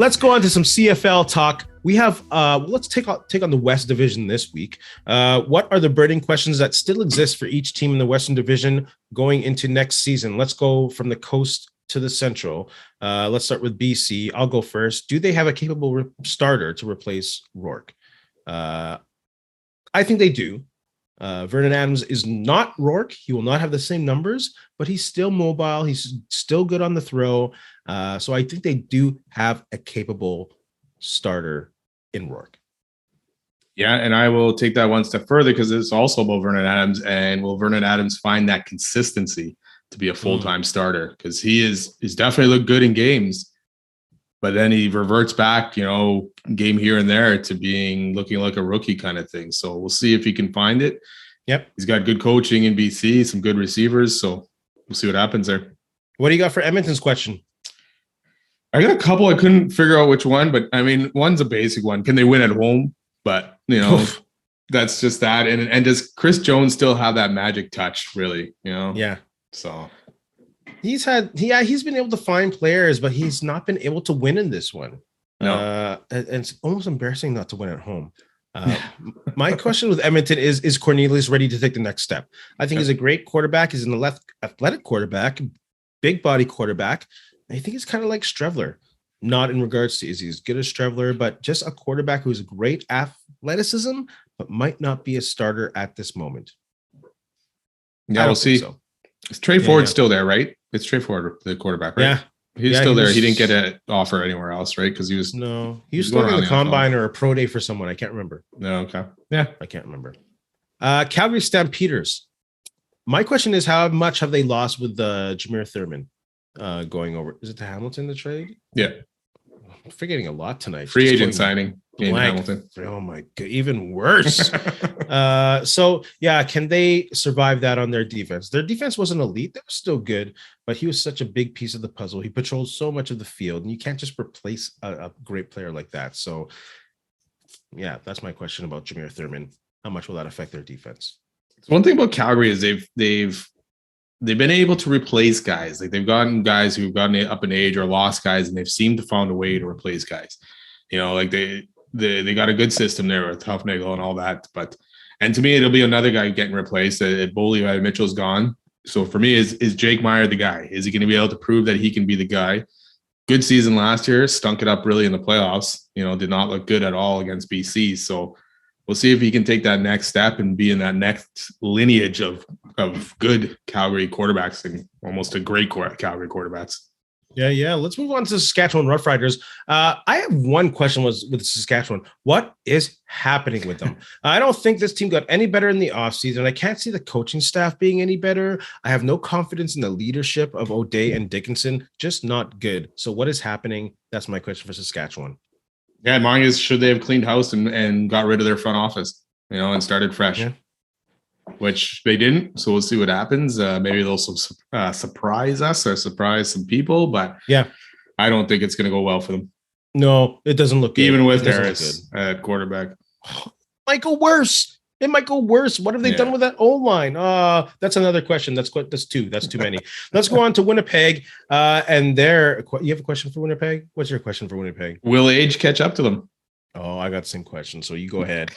let's go on to some CFL talk. We have let's take on the West Division this week. What are the burning questions that still exist for each team in the Western Division going into next season? Let's go from the coast to the central. Let's start with BC. I'll go first. Do they have a capable starter to replace Rourke? I think they do. Vernon Adams is not Rourke. He will not have the same numbers, but he's still mobile. He's still good on the throw. So I think they do have a capable starter in Rourke. Yeah, and I will take that one step further because it's also about Vernon Adams. And will Vernon Adams find that consistency to be a full-time starter? Because he's definitely looked good in games, but then he reverts back, game here and there to looking like a rookie kind of thing. So we'll see if he can find it. Yep. He's got good coaching in BC, some good receivers. So we'll see what happens there. What do you got for Edmonton's question? I got a couple. I couldn't figure out which one, but I mean, one's a basic one. Can they win at home? But, that's just that. And does Chris Jones still have that magic touch, really? Yeah. So he's been able to find players, but he's not been able to win in this one. No. And it's almost embarrassing not to win at home. My question with Edmonton is Cornelius ready to take the next step? I think he's a great quarterback. He's an athletic quarterback, big body quarterback. I think he's kind of like Strevler, not in regards to is he as good as Strevler, but just a quarterback who's great athleticism, but might not be a starter at this moment. Yeah, we'll see. So. Trey Ford's still there, right? It's Trey Ford, the quarterback, right? Yeah. He's still there. He didn't get an offer anywhere else, right? Because he was still in the combine or a pro day for someone. I can't remember. No, okay. Yeah. I can't remember. Calgary Stampeders. My question is, how much have they lost with Jameer Thurman going over? Is it to Hamilton, the trade? Yeah. I'm forgetting a lot tonight. Free agent signing in Hamilton. Oh my God, even worse. So yeah, can they survive that on their defense? Their defense wasn't elite. They were still good, but he was such a big piece of the puzzle. He patrolled so much of the field, and you can't just replace a great player like that. So yeah, that's my question about Jameer Thurman. How much will that affect their defense? One thing about Calgary is they've been able to replace guys. Like they've gotten guys who've gotten up in age or lost guys, and they've seemed to find a way to replace guys. Like they got a good system there with Huffnagel and all that. And to me, it'll be another guy getting replaced. Boley Mitchell's gone. So for me, is Jake Meyer the guy? Is he going to be able to prove that he can be the guy? Good season last year, stunk it up really in the playoffs. Did not look good at all against BC. So we'll see if he can take that next step and be in that next lineage of good Calgary quarterbacks and almost a great Calgary quarterbacks. Yeah. Let's move on to Saskatchewan Roughriders. I have one question with Saskatchewan. What is happening with them? I don't think this team got any better in the offseason. I can't see the coaching staff being any better. I have no confidence in the leadership of O'Day and Dickinson. Just not good. So what is happening? That's my question for Saskatchewan. Yeah, mine is, should they have cleaned house and got rid of their front office, and started fresh? Yeah. Which they didn't. So we'll see what happens. Maybe they'll surprise us or surprise some people, but yeah, I don't think it's going to go well for them. No, it doesn't look good. Even with Harris at quarterback. Might go worse. It might go worse. What have they done with that O-line? That's another question. That's two. That's too many. Let's go on to Winnipeg. You have a question for Winnipeg? What's your question for Winnipeg? Will age catch up to them? Oh, I got the same question. So you go ahead.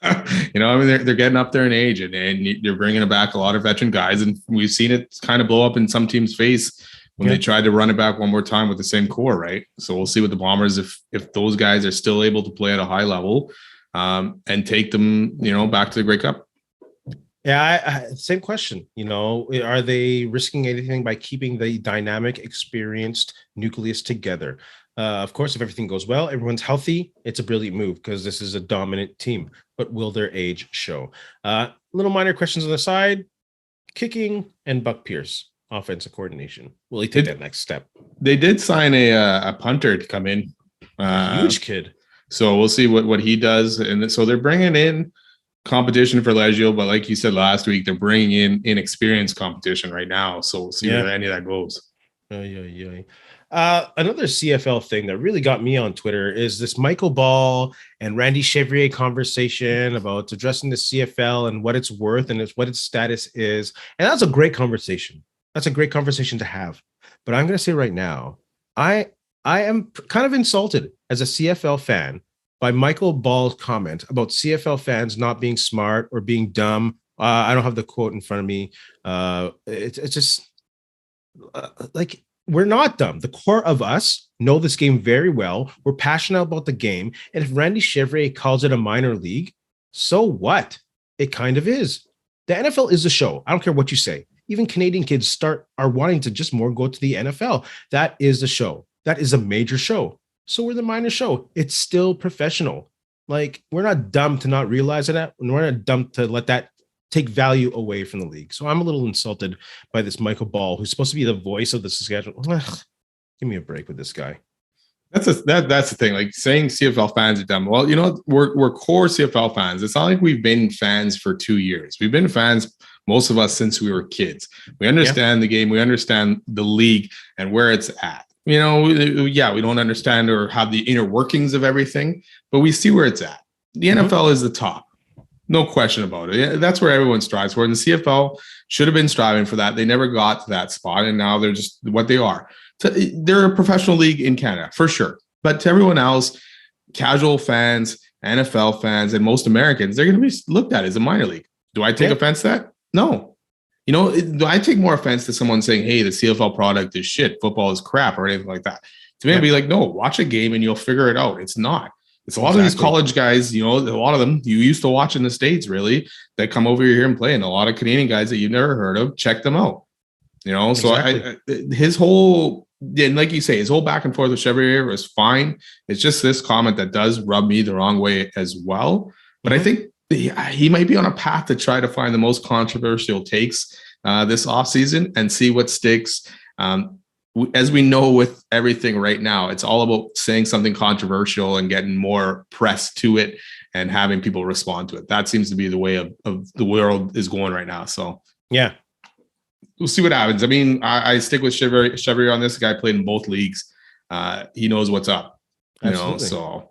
They're getting up there in age, and you're bringing back a lot of veteran guys, and we've seen it kind of blow up in some teams' face when they tried to run it back one more time with the same core, right? So we'll see with the Bombers if those guys are still able to play at a high level and take them, back to the Grey Cup. Yeah, same question. Are they risking anything by keeping the dynamic, experienced nucleus together? Of course, if everything goes well, everyone's healthy, it's a brilliant move because this is a dominant team. But will their age show? Little minor questions on the side. Kicking and Buck Pierce, offensive coordination. Will he take that next step? They did sign a punter to come in. Huge kid. So we'll see what he does. And so they're bringing in competition for Leggio, but like you said last week, they're bringing in inexperienced competition right now. So we'll see where any of that goes. Another CFL thing that really got me on Twitter is this Michael Ball and Randy Chevrier conversation about addressing the CFL and what it's worth and what its status is. And that's a great conversation. That's a great conversation to have. But I'm going to say right now, I I am kind of insulted as a CFL fan by Michael Ball's comment about CFL fans not being smart or being dumb. I don't have the quote in front of me. It's just like we're not dumb. The core of us know this game very well. We're passionate about the game. And if Randy Chevrier calls it a minor league, so what? It kind of is. The NFL is a show. I don't care what you say. Even Canadian kids are wanting to just more go to the NFL. That is the show. That is a major show. So we're the minor show. It's still professional. Like we're not dumb to not realize that, and we're not dumb to let that take value away from the league. So I'm a little insulted by this Michael Ball, who's supposed to be the voice of the Saskatchewan. Ugh, give me a break with this guy. That's the thing. Like saying CFL fans are dumb. Well, you know, we're core CFL fans. It's not like we've been fans for 2 years. We've been fans, most of us, since we were kids. We understand the game. We understand the league and where it's at. You know, we don't understand or have the inner workings of everything, but we see where it's at. The NFL is the top. No question about it. That's where everyone strives for. And the CFL should have been striving for that. They never got to that spot, and now they're just what they are. They're a professional league in Canada, for sure. But to everyone else, casual fans, NFL fans, and most Americans, they're going to be looked at as a minor league. Do I take offense to that? No. You know, do I take more offense to someone saying, hey, the CFL product is shit, football is crap, or anything like that? To me, I'd be like, no, watch a game and you'll figure it out. It's not. It's a lot of these college guys, you know, a lot of them you used to watch in the States, really, that come over here and play. And a lot of Canadian guys that you've never heard of, check them out. You know, so his whole, and like you say, his whole back and forth with Chevrier was fine. It's just this comment that does rub me the wrong way as well. But I think he might be on a path to try to find the most controversial takes this offseason and see what sticks. As we know with everything right now, it's all about saying something controversial and getting more press to it and having people respond to it. That seems to be the way of the world is going right now. So yeah, we'll see what happens. I mean, I stick with Chevrier on this. The guy played in both leagues. He knows what's up. You know, so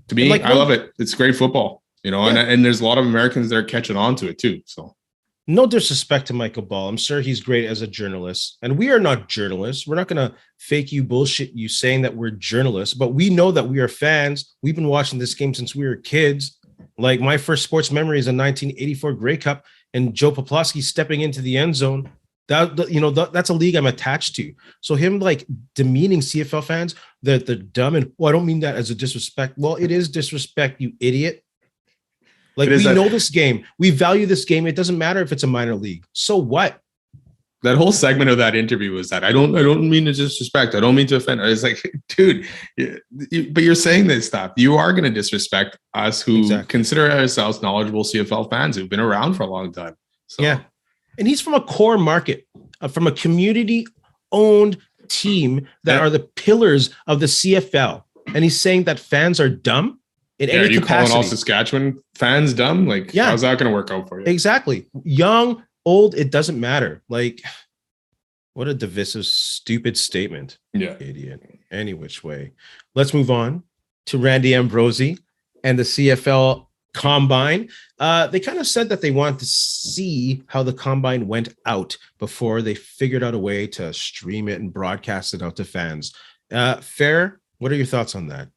to me, I love it. It's great football. You know, and there's a lot of Americans that are catching on to it too. So. No disrespect to Michael Ball. I'm sure he's great as a journalist. And we are not journalists. We're not going to fake you bullshit you saying that we're journalists, but we know that we are fans. We've been watching this game since we were kids. Like my first sports memory is a 1984 Grey Cup and Joe Poplawski stepping into the end zone. That's a league I'm attached to. So him like demeaning CFL fans, that they're dumb, and I don't mean that as a disrespect. Well, it is disrespect, you idiot. Like we know this game. We value this game. It doesn't matter if it's a minor league. So what? That whole segment of that interview was that I don't mean to disrespect. I don't mean to offend. It's like, dude, but you're saying this stuff. You are going to disrespect us who consider ourselves knowledgeable CFL fans who've been around for a long time. So. Yeah. And he's from a core market, from a community-owned team that are the pillars of the CFL. And he's saying that fans are dumb. In any you capacity. Calling all Saskatchewan fans dumb? Like, how's that going to work out for you? Exactly. Young, old, it doesn't matter. Like, what a divisive, stupid statement. Yeah. Idiot. Any which way. Let's move on to Randy Ambrosie and the CFL Combine. They kind of said that they wanted to see how the Combine went out before they figured out a way to stream it and broadcast it out to fans. Fair? What are your thoughts on that?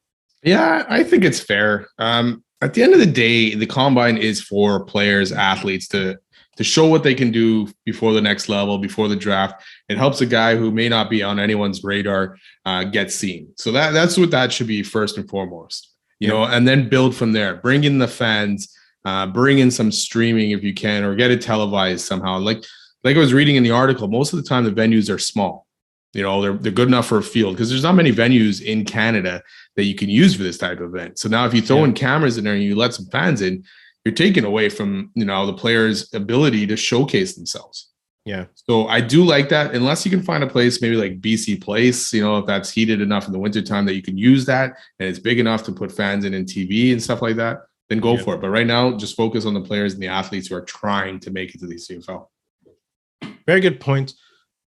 Yeah, I think it's fair. At the end of the day, the Combine is for players, athletes to show what they can do before the next level, before the draft. It helps a guy who may not be on anyone's radar get seen. So that's what that should be first and foremost, you know, and then build from there. Bring in the fans, bring in some streaming if you can, or get it televised somehow. Like I was reading in the article, most of the time the venues are small. You know, they're good enough for a field because there's not many venues in Canada that you can use for this type of event. So now if you throw in cameras in there and you let some fans in, you're taking away from, you know, the players' ability to showcase themselves. Yeah. So I do like that, unless you can find a place, maybe like BC Place, you know, if that's heated enough in the wintertime that you can use that and it's big enough to put fans in TV and stuff like that, then go for it. But right now, just focus on the players and the athletes who are trying to make it to the CFL. Very good point.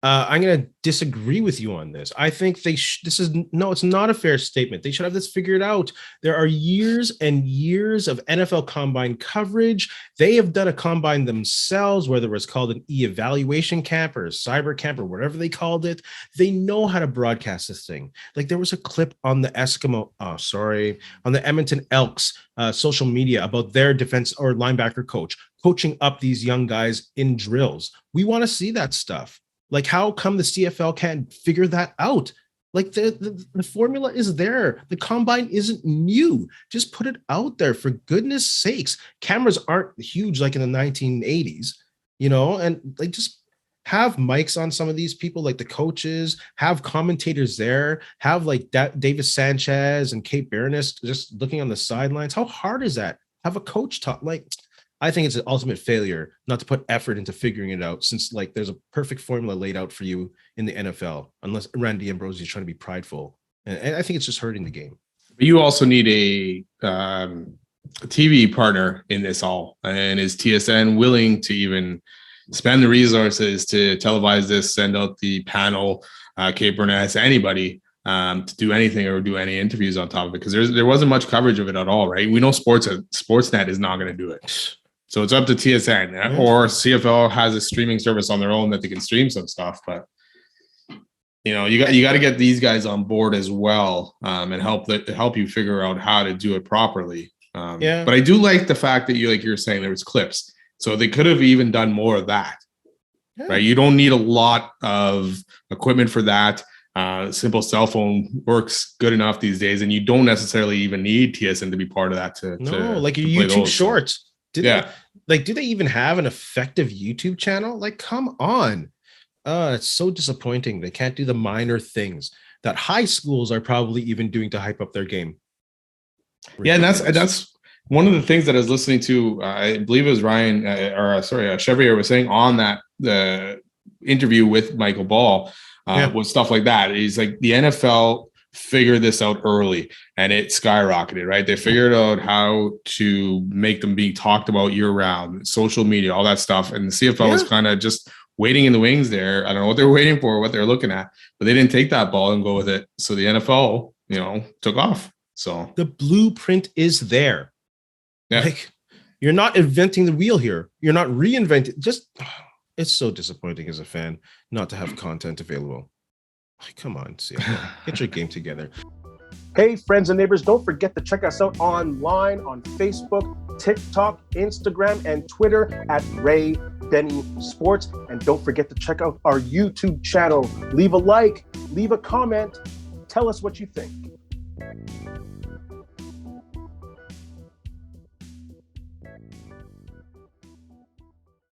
I'm going to disagree with you on this. I think it's not a fair statement. They should have this figured out. There are years and years of NFL Combine coverage. They have done a Combine themselves, whether it was called an e-evaluation camp or a cyber camp or whatever they called it. They know how to broadcast this thing. Like there was a clip on the on the Edmonton Elks social media about their defense or linebacker coach coaching up these young guys in drills. We want to see that stuff. Like, how come the CFL can't figure that out? Like the formula is there. The combine isn't new. Just put it out there for goodness sakes. Cameras aren't huge like in the 1980s, and like just have mics on some of these people, like the coaches, have commentators there, have like Davis Sanchez and Kate Berenice just looking on the sidelines. How hard is that? Have a coach talk. Like, I think it's an ultimate failure not to put effort into figuring it out, since like there's a perfect formula laid out for you in the NFL, unless Randy Ambrosi is trying to be prideful. And I think it's just hurting the game. You also need a TV partner in this all. And is TSN willing to even spend the resources to televise this, send out the panel, Kate Burness, anybody to do anything or do any interviews on top of it? Because there wasn't much coverage of it at all, right? We know Sportsnet is not going to do it. So it's up to TSN, or CFL has a streaming service on their own that they can stream some stuff. But you got to get these guys on board as well, and help you figure out how to do it properly. But I do like the fact that you're saying there was clips, so they could have even done more of that. Yeah. Right? You don't need a lot of equipment for that. Simple cell phone works good enough these days, and you don't necessarily even need TSN to be part of that. Like your YouTube Shorts. Do they even have an effective YouTube channel? Like, come on. It's so disappointing. They can't do the minor things that high schools are probably even doing to hype up their game. Ridiculous. Yeah, and that's one of the things that I was listening to. I believe it was Chevrier was saying on that the interview with Michael Ball was stuff like that. He's like, the NFL figured this out early and it skyrocketed, right? They figured out how to make them be talked about year round, social media, all that stuff. And the CFL was kind of just waiting in the wings there. I don't know what they were waiting for, what they were looking at, but they didn't take that ball and go with it. So the NFL, took off. So the blueprint is there. Yeah. Like, you're not inventing the wheel here. You're not reinventing. It's so disappointing as a fan not to have content available. Come on, CFL. Get your game together. Hey, friends and neighbors, don't forget to check us out online on Facebook, TikTok, Instagram, and Twitter at Ray Benny Sports. And don't forget to check out our YouTube channel. Leave a like, leave a comment, tell us what you think.